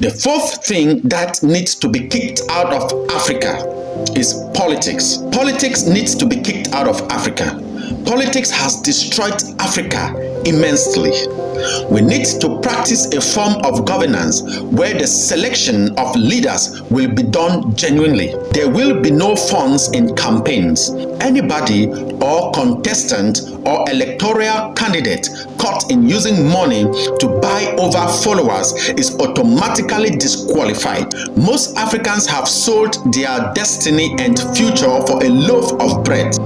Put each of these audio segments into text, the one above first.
The fourth thing that needs to be kicked out of Africa is politics. Politics needs to be kicked out of Africa. Politics has destroyed Africa immensely. We need to practice a form of governance where the selection of leaders will be done genuinely. There will be no funds in campaigns. Anybody or contestant or electoral candidate caught in using money to buy over followers is automatically disqualified. Most Africans have sold their destiny and future for a loaf of bread.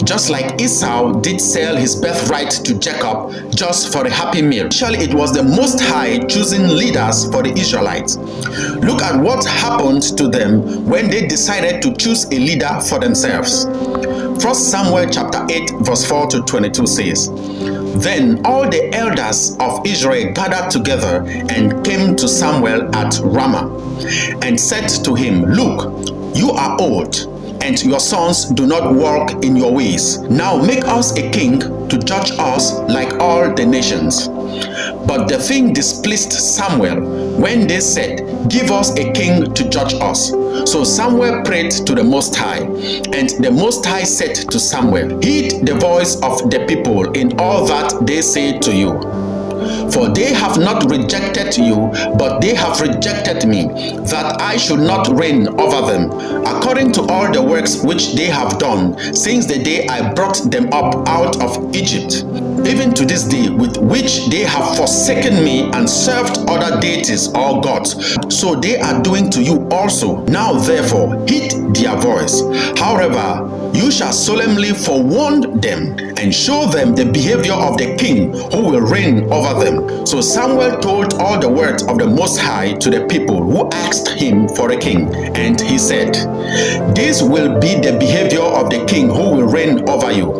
Just like Esau did sell his birthright to Jacob just for a happy meal. Actually, it was the Most High choosing leaders for the Israelites. Look at what happened to them when they decided to choose a leader for themselves. 1 Samuel chapter 8 verse 4 to 22 says, "Then all the elders of Israel gathered together and came to Samuel at Ramah and said to him, 'Look, you are old, and your sons do not walk in your ways. Now make us a king to judge us like all the nations.' But the thing displeased Samuel when they said, 'Give us a king to judge us.' So Samuel prayed to the Most High, and the Most High said to Samuel, 'Heed the voice of the people in all that they say to you. For they have not rejected you, but they have rejected me, that I should not reign over them, according to all the works which they have done, since the day I brought them up out of Egypt, even to this day, with which they have forsaken me and served other deities or gods. So they are doing to you also. Now therefore, heed their voice. However, you shall solemnly forewarn them and show them the behavior of the king who will reign over them.' So Samuel told all the words of the Most High to the people who asked him for a king. And he said, 'This will be the behavior of the king who will reign over you.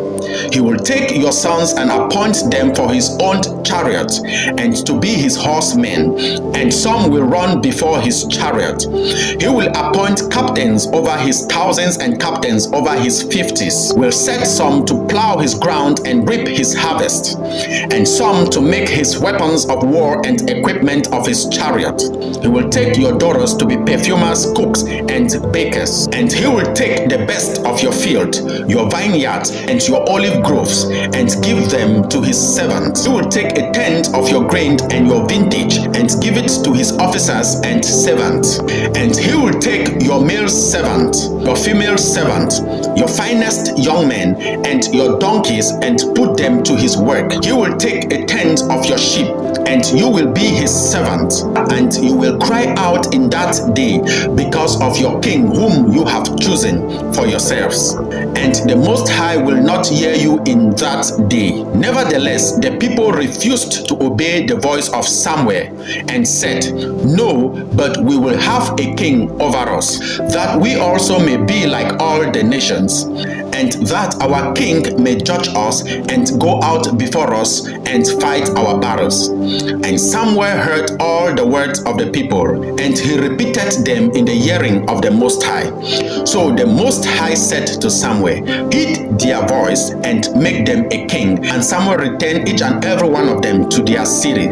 He will take your sons and appoint them for his own chariot and to be his horsemen, and some will run before his chariot. He will appoint captains over his thousands and captains over his fifties, will set some to plow his ground and reap his harvest, and some to make his weapons of war and equipment of his chariot. He will take your daughters to be perfumers, cooks, and bakers, and he will take the best of your field, your vineyards, and your olive groves, and give them to his servants. He will take a tenth of your grain and your vintage, and give it to his officers and servants. And he will take your male servant, your female servant, your finest young men, and your donkeys, and put them to his work. He will take a tenth of your sheep, and you will be his servant. And you will cry out in that day because of your king whom you have chosen for yourselves. And the Most High will not hear you in that day.' Nevertheless, the people refused to obey the voice of Samuel and said, 'No, but we will have a king over us, that we also may be like all the nations, and that our king may judge us and go out before us and fight our battles.' And Samuel heard all the words of the people, and he repeated them in the hearing of the Most High. So the Most High said to Samuel, 'Heed their voice and make them a king.' And Samuel returned each and every one of them to their city.